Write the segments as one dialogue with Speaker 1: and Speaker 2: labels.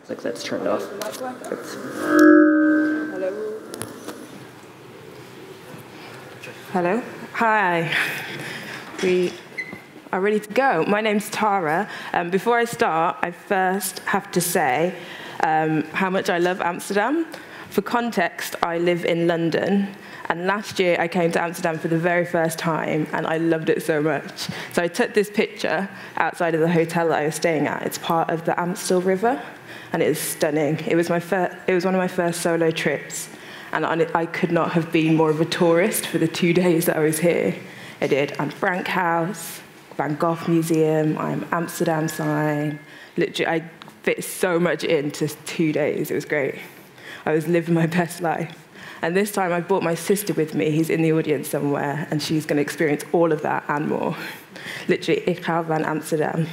Speaker 1: Like that's turned off.
Speaker 2: Hello. Hello. Hi. We are ready to go. My name's Tara. Before I start, I first have to say how much I love Amsterdam. For context, I live in London. And last year, I came to Amsterdam for the very first time, and I loved it so much. So I took this picture outside of the hotel that I was staying at. It's part of the Amstel River, and it is stunning. It was one of my first solo trips, and I could not have been more of a tourist for the 2 days that I was here. I did Anne Frank House, Van Gogh Museum, Amsterdam sign. Literally, I fit so much into 2 days. It was great. I was living my best life. And this time I brought my sister with me, who's in the audience somewhere, and she's going to experience all of that and more. Literally, ik hou van Amsterdam.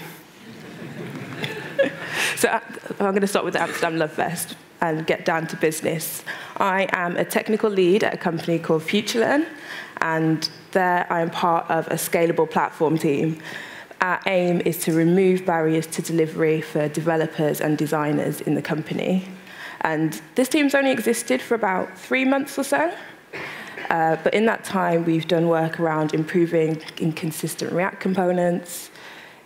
Speaker 2: So I'm going to start with the Amsterdam Love Fest and get down to business. I am a technical lead at a company called FutureLearn, and there I am part of a scalable platform team. Our aim is to remove barriers to delivery for developers and designers in the company. And this team's only existed for about 3 months or so. But in that time, we've done work around improving inconsistent React components,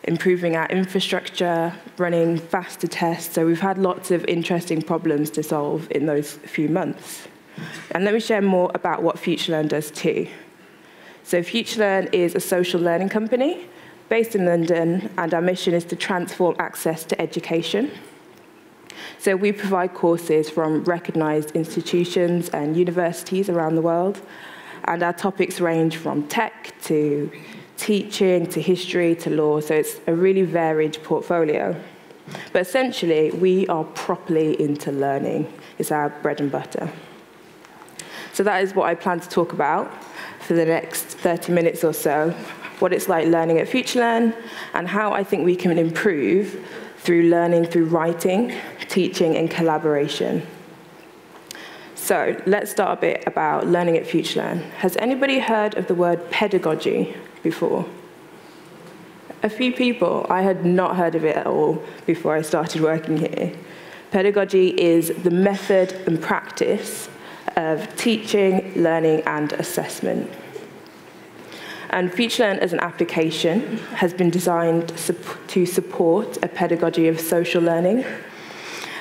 Speaker 2: improving our infrastructure, running faster tests. So we've had lots of interesting problems to solve in those few months. And let me share more about what FutureLearn does too. So FutureLearn is a social learning company based in London, and our mission is to transform access to education. So we provide courses from recognized institutions and universities around the world, and our topics range from tech to teaching to history to law, so it's a really varied portfolio. But essentially, we are properly into learning. It's our bread and butter. So that is what I plan to talk about for the next 30 minutes or so, what it's like learning at FutureLearn, and how I think we can improve through learning through writing, teaching, and collaboration. So let's start a bit about learning at FutureLearn. Has anybody heard of the word pedagogy before? A few people. I had not heard of it at all before I started working here. Pedagogy is the method and practice of teaching, learning, and assessment. And FutureLearn as an application has been designed to support a pedagogy of social learning.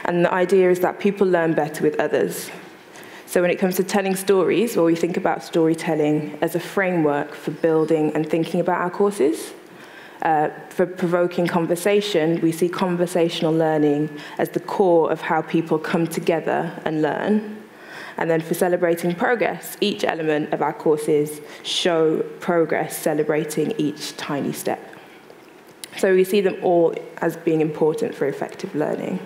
Speaker 2: And the idea is that people learn better with others. So when it comes to telling stories, well, we think about storytelling as a framework for building and thinking about our courses. For provoking conversation, we see conversational learning as the core of how people come together and learn. And then for celebrating progress, each element of our courses show progress, celebrating each tiny step. So we see them all as being important for effective learning.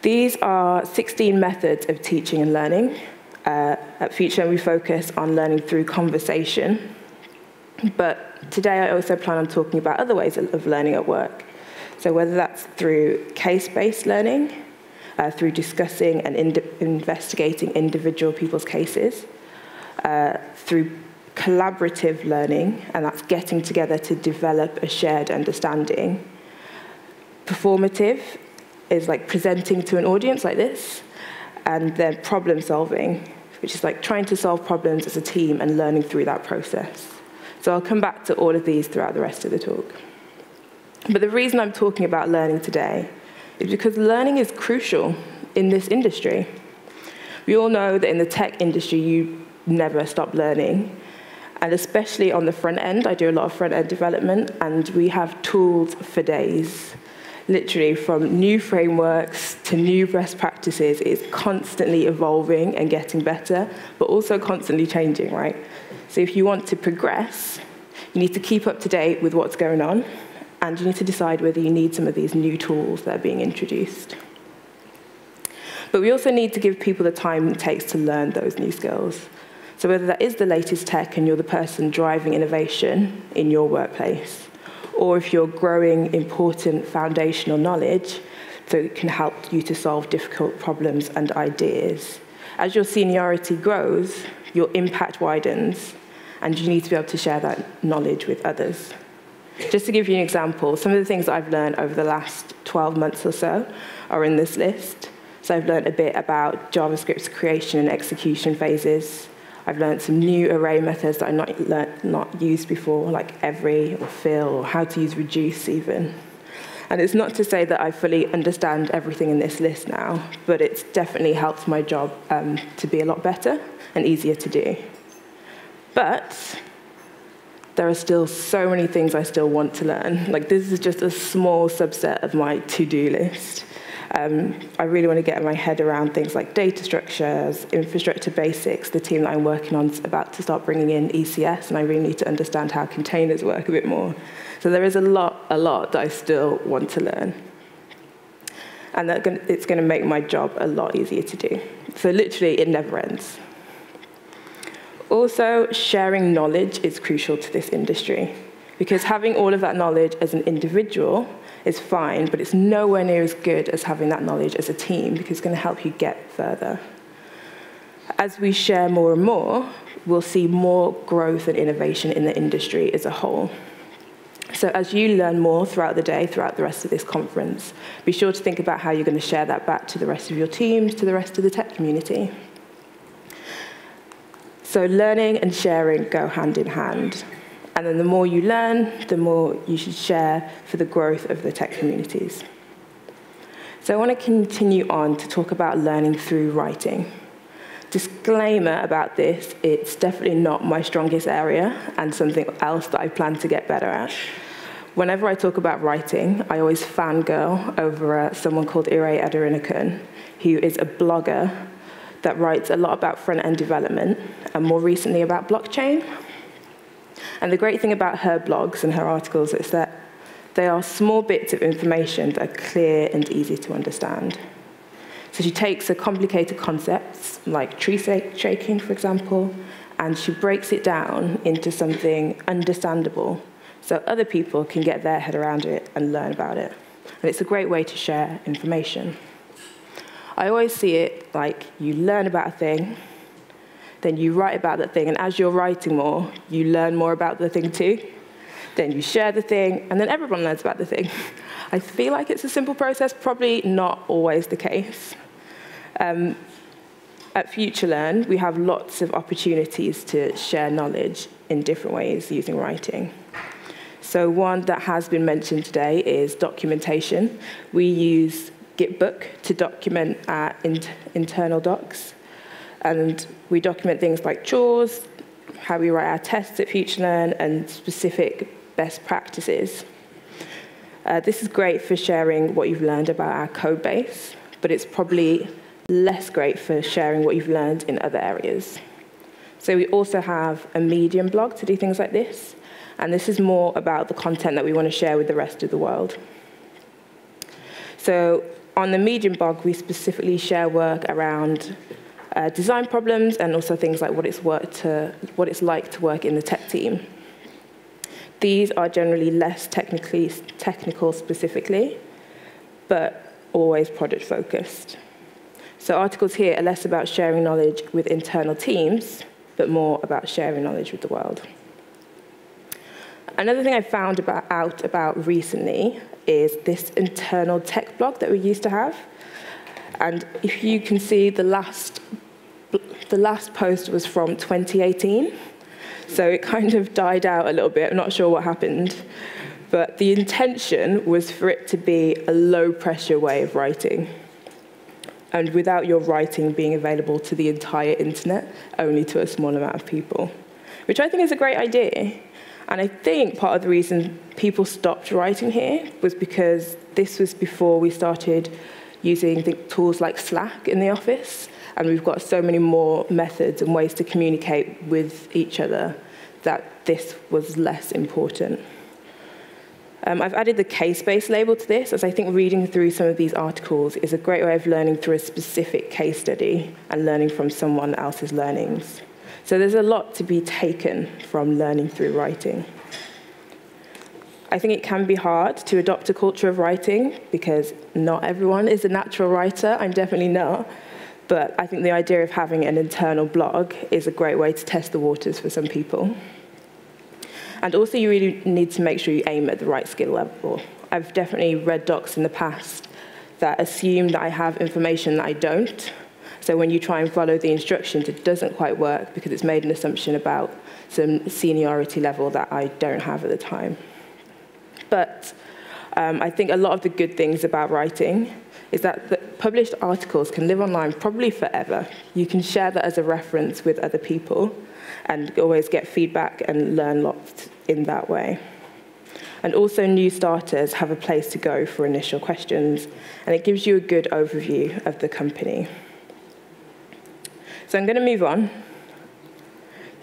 Speaker 2: These are 16 methods of teaching and learning. At FutureLearn, we focus on learning through conversation. But today, I also plan on talking about other ways of learning at work. So whether that's through case-based learning, through discussing and investigating individual people's cases, through collaborative learning, and that's getting together to develop a shared understanding. Performative is like presenting to an audience like this, and then problem solving, which is like trying to solve problems as a team and learning through that process. So I'll come back to all of these throughout the rest of the talk. But the reason I'm talking about learning today is because learning is crucial in this industry. We all know that in the tech industry, you never stop learning. And especially on the front end, I do a lot of front end development, and we have tools for days. Literally, from new frameworks to new best practices, it's constantly evolving and getting better, but also constantly changing, right? So if you want to progress, you need to keep up to date with what's going on, and you need to decide whether you need some of these new tools that are being introduced. But we also need to give people the time it takes to learn those new skills. So whether that is the latest tech and you're the person driving innovation in your workplace, or if you're growing important foundational knowledge so it can help you to solve difficult problems and ideas. As your seniority grows, your impact widens, and you need to be able to share that knowledge with others. Just to give you an example, some of the things that I've learned over the last 12 months or so are in this list. So I've learned a bit about JavaScript's creation and execution phases. I've learned some new array methods that I've not used before, like every or fill, or how to use reduce even. And it's not to say that I fully understand everything in this list now, but it's definitely helped my job to be a lot better and easier to do. But there are still so many things I still want to learn. Like, this is just a small subset of my to-do list. I really want to get my head around things like data structures, infrastructure basics. The team that I'm working on is about to start bringing in ECS, and I really need to understand how containers work a bit more. So there is a lot that I still want to learn. And it's going to make my job a lot easier to do. So literally, it never ends. Also, sharing knowledge is crucial to this industry, because having all of that knowledge as an individual is fine, but it's nowhere near as good as having that knowledge as a team, because it's going to help you get further. As we share more and more, we'll see more growth and innovation in the industry as a whole. So as you learn more throughout the day, throughout the rest of this conference, be sure to think about how you're going to share that back to the rest of your teams, to the rest of the tech community. So learning and sharing go hand in hand. And then the more you learn, the more you should share for the growth of the tech communities. So I want to continue on to talk about learning through writing. Disclaimer about this, it's definitely not my strongest area and something else that I plan to get better at. Whenever I talk about writing, I always fangirl over someone called Ire Aderinakun, who is a blogger that writes a lot about front-end development, and more recently about blockchain. And the great thing about her blogs and her articles is that they are small bits of information that are clear and easy to understand. So she takes a complicated concepts, like tree shaking, for example, and she breaks it down into something understandable so other people can get their head around it and learn about it. And it's a great way to share information. I always see it like you learn about a thing, then you write about that thing, and as you're writing more, you learn more about the thing too. Then you share the thing, and then everyone learns about the thing. I feel like it's a simple process, probably not always the case. At FutureLearn, we have lots of opportunities to share knowledge in different ways using writing. So one that has been mentioned today is documentation. We use Gitbook to document our internal docs. And we document things like chores, how we write our tests at FutureLearn, and specific best practices. This is great for sharing what you've learned about our code base, but it's probably less great for sharing what you've learned in other areas. So we also have a Medium blog to do things like this, and this is more about the content that we want to share with the rest of the world. So on the Medium blog, we specifically share work around design problems and also things like what it's like to work in the tech team. These are generally less technical specifically, but always project focused. So articles here are less about sharing knowledge with internal teams, but more about sharing knowledge with the world. Another thing I found out about recently is this internal tech blog that we used to have. And if you can see, the last post was from 2018. So it kind of died out a little bit. I'm not sure what happened. But the intention was for it to be a low-pressure way of writing, and without your writing being available to the entire internet, only to a small amount of people, which I think is a great idea. And I think part of the reason people stopped writing here was because this was before we started using tools like Slack in the office, and we've got so many more methods and ways to communicate with each other that this was less important. I've added the case-based label to this, as I think reading through some of these articles is a great way of learning through a specific case study and learning from someone else's learnings. So there's a lot to be taken from learning through writing. I think it can be hard to adopt a culture of writing because not everyone is a natural writer. I'm definitely not. But I think the idea of having an internal blog is a great way to test the waters for some people. And also, you really need to make sure you aim at the right skill level. I've definitely read docs in the past that assume that I have information that I don't. So when you try and follow the instructions, it doesn't quite work because it's made an assumption about some seniority level that I don't have at the time. But I think a lot of the good things about writing is that the published articles can live online probably forever. You can share that as a reference with other people and always get feedback and learn lots in that way. And also, new starters have a place to go for initial questions, and it gives you a good overview of the company. So I'm going to move on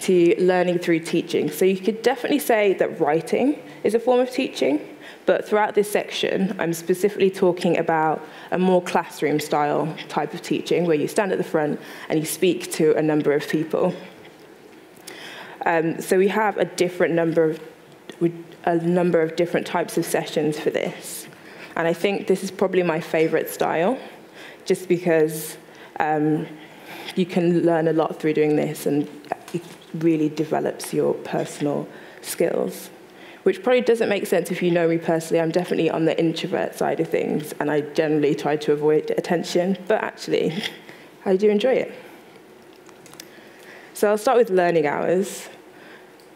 Speaker 2: to learning through teaching. So you could definitely say that writing is a form of teaching, but throughout this section, I'm specifically talking about a more classroom-style type of teaching, where you stand at the front and you speak to a number of people. So we have a number of different types of sessions for this. And I think this is probably my favorite style, just because you can learn a lot through doing this, and it really develops your personal skills, which probably doesn't make sense if you know me personally. I'm definitely on the introvert side of things, and I generally try to avoid attention, but actually, I do enjoy it. So I'll start with learning hours.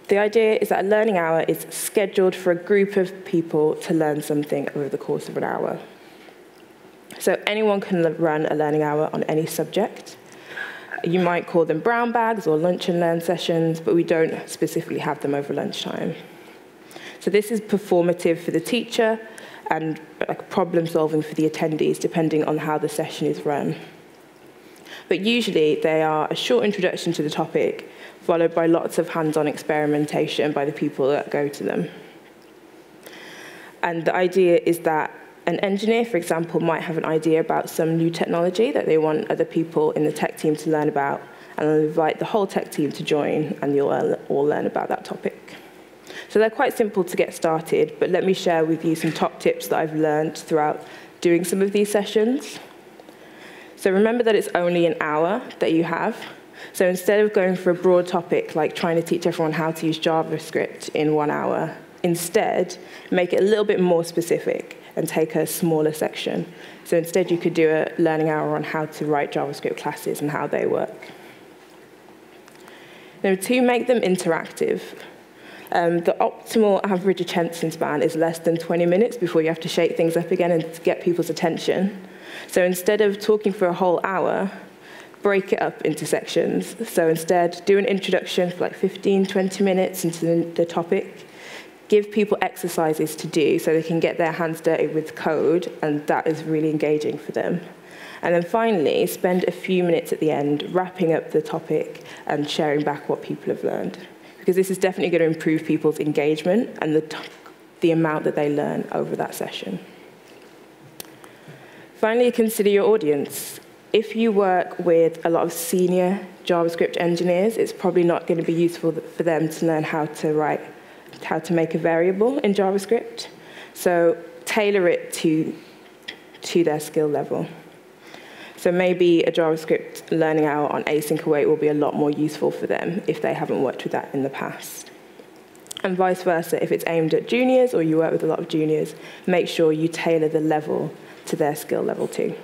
Speaker 2: The idea is that a learning hour is scheduled for a group of people to learn something over the course of an hour. So anyone can run a learning hour on any subject. You might call them brown bags or lunch and learn sessions, but we don't specifically have them over lunchtime. So this is performative for the teacher and problem solving for the attendees, depending on how the session is run. But usually they are a short introduction to the topic, followed by lots of hands-on experimentation by the people that go to them. And the idea is that an engineer, for example, might have an idea about some new technology that they want other people in the tech team to learn about, and they'll invite the whole tech team to join, and you'll all learn about that topic. So they're quite simple to get started, but let me share with you some top tips that I've learned throughout doing some of these sessions. So remember that it's only an hour that you have. So instead of going for a broad topic, like trying to teach everyone how to use JavaScript in 1 hour, instead, make it a little bit more specific and take a smaller section. So instead, you could do a learning hour on how to write JavaScript classes and how they work. Number 2, make them interactive. The optimal average attention span is less than 20 minutes before you have to shake things up again and get people's attention. So instead of talking for a whole hour, break it up into sections. So instead, do an introduction for like 15, 20 minutes into the topic. Give people exercises to do so they can get their hands dirty with code, and that is really engaging for them. And then finally, spend a few minutes at the end wrapping up the topic and sharing back what people have learned, because this is definitely going to improve people's engagement and the amount that they learn over that session. Finally, consider your audience. If you work with a lot of senior JavaScript engineers, it's probably not going to be useful for them to learn how to make a variable in JavaScript. So tailor it to their skill level. So maybe a JavaScript learning hour on async await will be a lot more useful for them if they haven't worked with that in the past. And vice versa, if it's aimed at juniors or you work with a lot of juniors, make sure you tailor the level to their skill level too.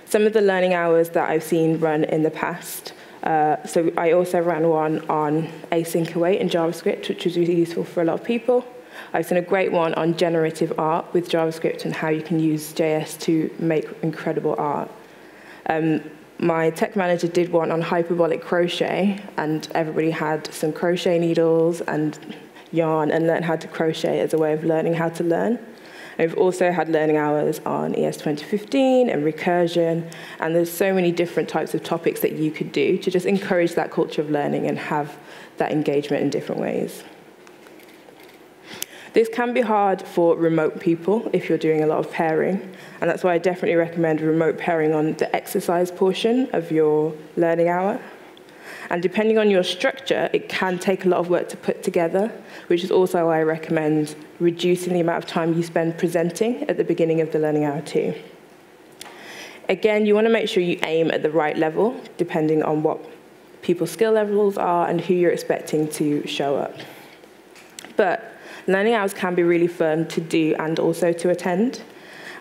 Speaker 2: Some of the learning hours that I've seen run in the past, so I also ran one on async await in JavaScript, which was really useful for a lot of people. I've seen a great one on generative art with JavaScript and how you can use JS to make incredible art. My tech manager did one on hyperbolic crochet, and everybody had some crochet needles and yarn and learned how to crochet as a way of learning how to learn. We've also had learning hours on ES 2015 and recursion, and there's so many different types of topics that you could do to just encourage that culture of learning and have that engagement in different ways. This can be hard for remote people if you're doing a lot of pairing, and that's why I definitely recommend remote pairing on the exercise portion of your learning hour. And depending on your structure, it can take a lot of work to put together, which is also why I recommend reducing the amount of time you spend presenting at the beginning of the learning hour too. Again, you want to make sure you aim at the right level, depending on what people's skill levels are and who you're expecting to show up. But learning hours can be really fun to do and also to attend,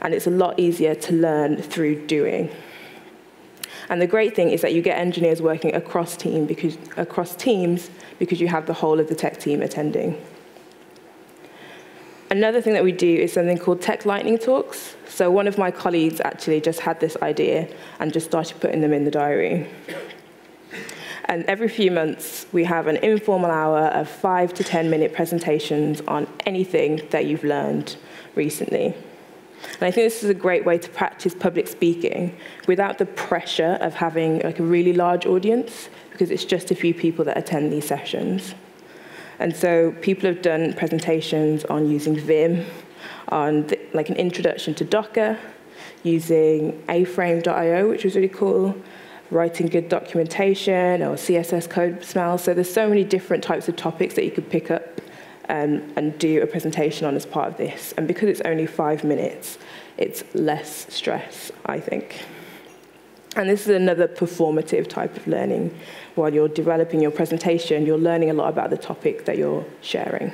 Speaker 2: and it's a lot easier to learn through doing. And the great thing is that you get engineers working across teams because you have the whole of the tech team attending. Another thing that we do is something called Tech Lightning Talks. So one of my colleagues actually just had this idea and just started putting them in the diary. And every few months, we have an informal hour of 5 to 10-minute presentations on anything that you've learned recently. And I think this is a great way to practice public speaking without the pressure of having like a really large audience, because it's just a few people that attend these sessions. And so people have done presentations on using Vim, on like an introduction to Docker, using aframe.io, which was really cool, writing good documentation, or CSS code smells. So there's so many different types of topics that you could pick up and do a presentation on as part of this. And because it's only 5 minutes, it's less stress, I think. And this is another performative type of learning. While you're developing your presentation, you're learning a lot about the topic that you're sharing.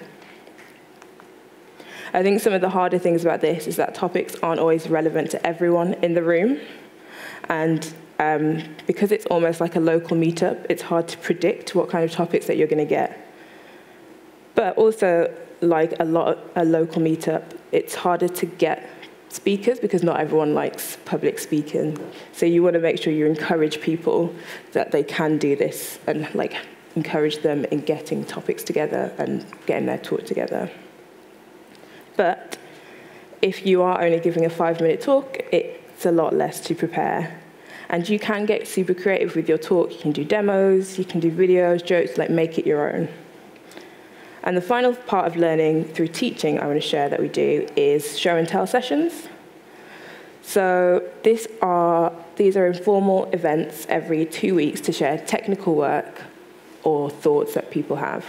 Speaker 2: I think some of the harder things about this is that topics aren't always relevant to everyone in the room. And because it's almost like a local meetup, it's hard to predict what kind of topics that you're going to get. But also, like a local meetup, it's harder to get speakers because not everyone likes public speaking. So you want to make sure you encourage people that they can do this and like encourage them in getting topics together and getting their talk together. But if you are only giving a 5-minute talk, it's a lot less to prepare. And you can get super creative with your talk. You can do demos, you can do videos, jokes, like make it your own. And the final part of learning through teaching I want to share that we do is show and tell sessions. So these are informal events every 2 weeks to share technical work or thoughts that people have.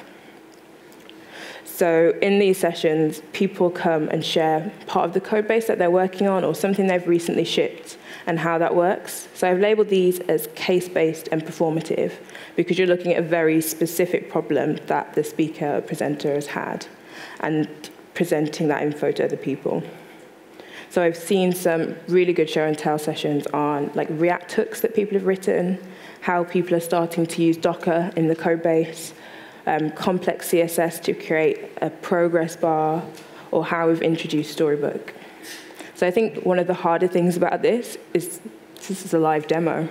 Speaker 2: So in these sessions, people come and share part of the code base that they're working on or something they've recently shipped and how that works. So I've labeled these as case-based and performative because you're looking at a very specific problem that the speaker or presenter has had and presenting that info to other people. So I've seen some really good show and tell sessions on like React hooks that people have written, how people are starting to use Docker in the code base, complex CSS to create a progress bar, or how we've introduced Storybook. So I think one of the harder things about this is this is a live demo.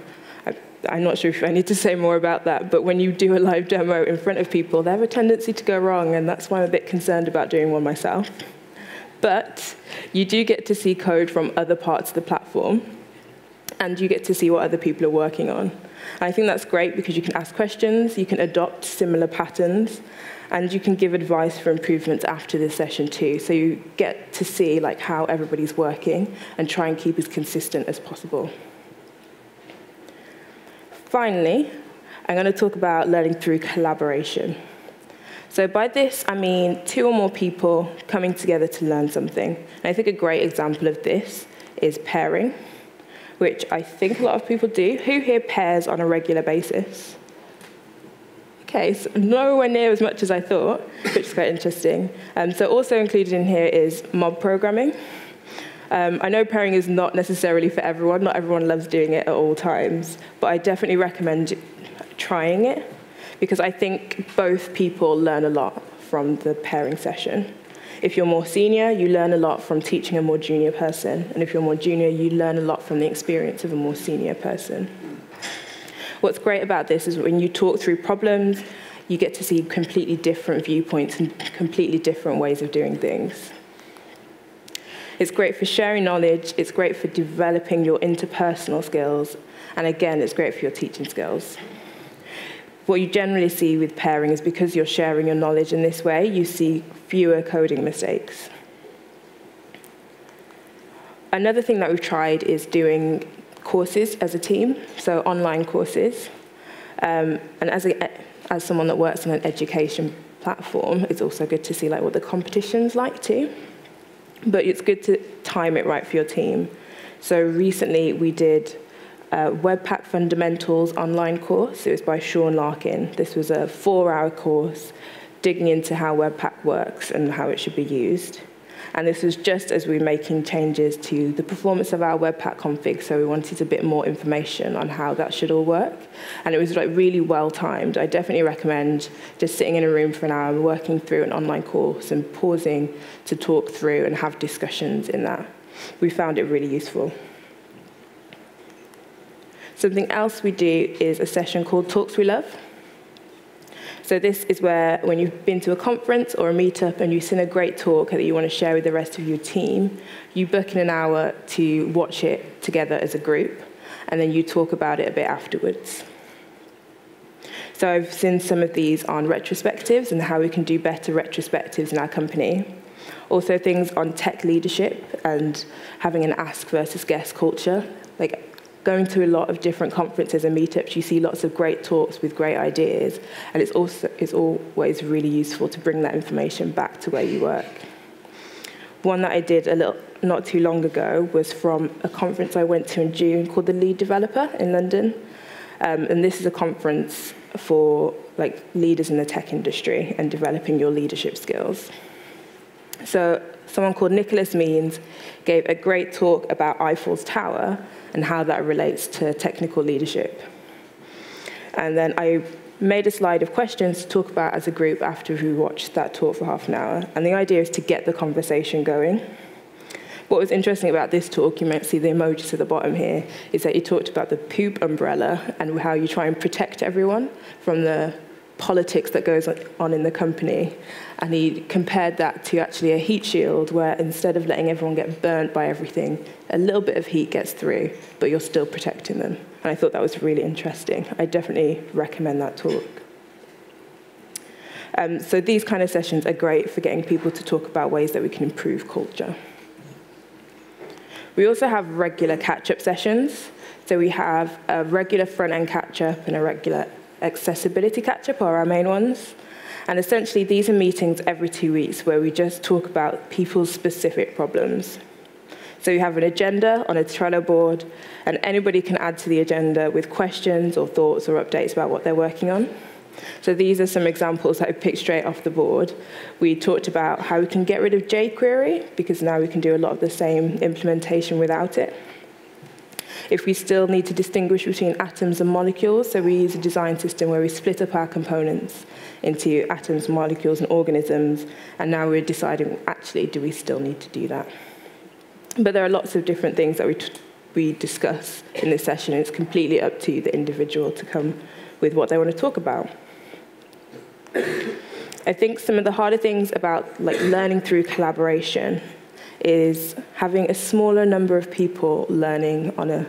Speaker 2: I'm not sure if I need to say more about that, but when you do a live demo in front of people, they have a tendency to go wrong, and that's why I'm a bit concerned about doing one myself. But you do get to see code from other parts of the platform, and you get to see what other people are working on. And I think that's great because you can ask questions, you can adopt similar patterns, and you can give advice for improvements after this session too. So you get to see like how everybody's working and try and keep as consistent as possible. Finally, I'm going to talk about learning through collaboration. So by this, I mean 2 or more people coming together to learn something. And I think a great example of this is pairing, which I think a lot of people do. Who here pairs on a regular basis? Okay, so nowhere near as much as I thought, which is quite interesting. So also included in here is mob programming. I know pairing is not necessarily for everyone. Not everyone loves doing it at all times, but I definitely recommend trying it because I think both people learn a lot from the pairing session. If you're more senior, you learn a lot from teaching a more junior person, and if you're more junior, you learn a lot from the experience of a more senior person. What's great about this is when you talk through problems, you get to see completely different viewpoints and completely different ways of doing things. It's great for sharing knowledge, it's great for developing your interpersonal skills, and again, it's great for your teaching skills. What you generally see with pairing is because you're sharing your knowledge in this way, you see fewer coding mistakes. Another thing that we've tried is doing courses as a team, so online courses. And as someone that works on an education platform, it's also good to see like what the competition's like too. But it's good to time it right for your team. So recently we did Webpack Fundamentals online course. It was by Sean Larkin. This was a 4-hour course digging into how Webpack works and how it should be used. And this was just as we were making changes to the performance of our Webpack config, so we wanted a bit more information on how that should all work. And it was like really well timed. I definitely recommend just sitting in a room for an hour, working through an online course and pausing to talk through and have discussions in that. We found it really useful. Something else we do is a session called Talks We Love. So this is where, when you've been to a conference or a meetup and you've seen a great talk that you want to share with the rest of your team, you book in an hour to watch it together as a group, and then you talk about it a bit afterwards. So I've seen some of these on retrospectives and how we can do better retrospectives in our company. Also things on tech leadership and having an ask versus guess culture. Like, going to a lot of different conferences and meetups, you see lots of great talks with great ideas, and it's always really useful to bring that information back to where you work. One that I did not too long ago was from a conference I went to in June called the Lead Developer in London. And this is a conference for leaders in the tech industry and developing your leadership skills. So someone called Nicholas Means gave a great talk about Eiffel's Tower and how that relates to technical leadership. And then I made a slide of questions to talk about as a group after we watched that talk for half an hour. And the idea is to get the conversation going. What was interesting about this talk, you might see the emojis at the bottom here, is that he talked about the poop umbrella and how you try and protect everyone from the politics that goes on in the company. And he compared that to actually a heat shield where instead of letting everyone get burnt by everything, a little bit of heat gets through, but you're still protecting them. And I thought that was really interesting. I definitely recommend that talk. So these kind of sessions are great for getting people to talk about ways that we can improve culture. We also have regular catch-up sessions. So we have a regular front-end catch-up and a regular accessibility catch-up are our main ones. And essentially, these are meetings every 2 weeks where we just talk about people's specific problems. So you have an agenda on a Trello board, and anybody can add to the agenda with questions or thoughts or updates about what they're working on. So these are some examples that I picked straight off the board. We talked about how we can get rid of jQuery, because now we can do a lot of the same implementation without it. If we still need to distinguish between atoms and molecules, so we use a design system where we split up our components into atoms, molecules, and organisms, and now we're deciding, actually, do we still need to do that? But there are lots of different things that we discuss in this session. It's completely up to the individual to come with what they want to talk about. I think some of the harder things about learning through collaboration is having a smaller number of people learning on a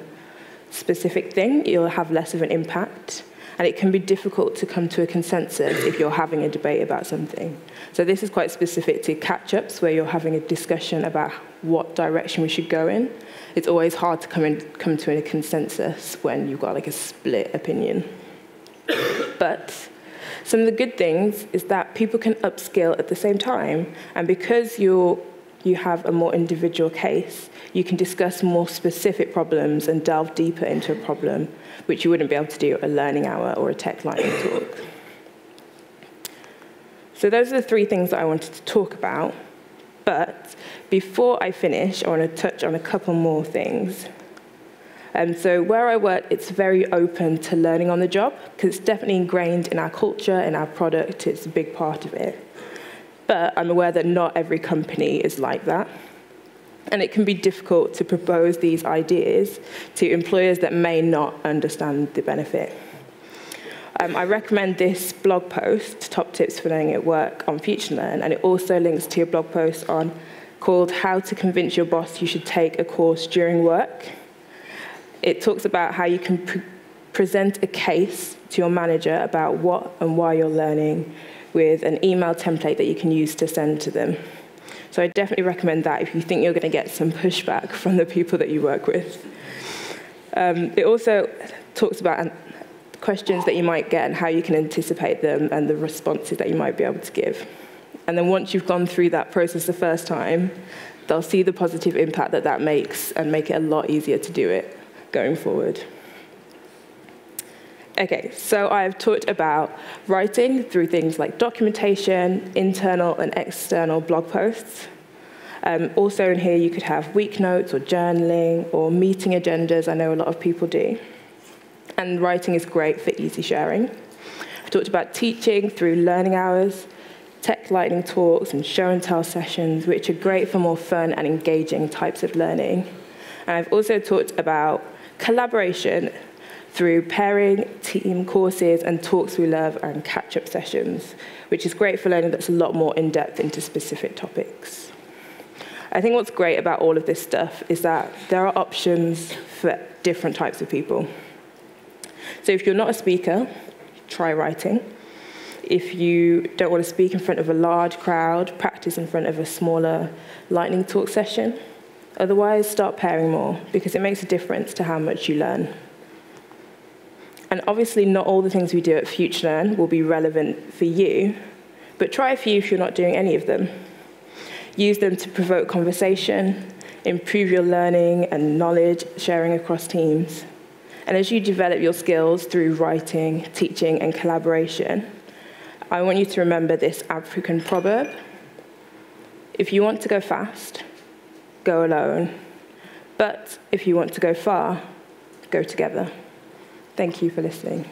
Speaker 2: specific thing. You'll have less of an impact, and it can be difficult to come to a consensus if you're having a debate about something. So this is quite specific to catch-ups, where you're having a discussion about what direction we should go in. It's always hard to come to a consensus when you've got a split opinion. But some of the good things is that people can upskill at the same time, and because you have a more individual case, you can discuss more specific problems and delve deeper into a problem, which you wouldn't be able to do at a learning hour or a tech lightning talk. So those are the 3 things that I wanted to talk about. But before I finish, I want to touch on a couple more things. So where I work, it's very open to learning on the job, because it's definitely ingrained in our culture, in our product. It's a big part of it. But I'm aware that not every company is like that. And it can be difficult to propose these ideas to employers that may not understand the benefit. I recommend this blog post, Top Tips for Learning at Work, on FutureLearn, and it also links to a blog post called How to Convince Your Boss You Should Take a Course During Work. It talks about how you can present a case to your manager about what and why you're learning with an email template that you can use to send to them. So I definitely recommend that if you think you're going to get some pushback from the people that you work with. It also talks about questions that you might get and how you can anticipate them and the responses that you might be able to give. And then once you've gone through that process the first time, they'll see the positive impact that makes and make it a lot easier to do it going forward. Okay, so I've talked about writing through things like documentation, internal and external blog posts. Also in here you could have week notes or journaling or meeting agendas. I know a lot of people do. And writing is great for easy sharing. I've talked about teaching through learning hours, tech lightning talks and show and tell sessions, which are great for more fun and engaging types of learning. And I've also talked about collaboration through pairing, team courses, and talks we love and catch-up sessions, which is great for learning that's a lot more in-depth into specific topics. I think what's great about all of this stuff is that there are options for different types of people. So if you're not a speaker, try writing. If you don't want to speak in front of a large crowd, practice in front of a smaller lightning talk session. Otherwise, start pairing more, because it makes a difference to how much you learn. And obviously, not all the things we do at FutureLearn will be relevant for you, but try a few if you're not doing any of them. Use them to provoke conversation, improve your learning and knowledge sharing across teams. And as you develop your skills through writing, teaching, and collaboration, I want you to remember this African proverb. If you want to go fast, go alone. But if you want to go far, go together. Thank you for listening.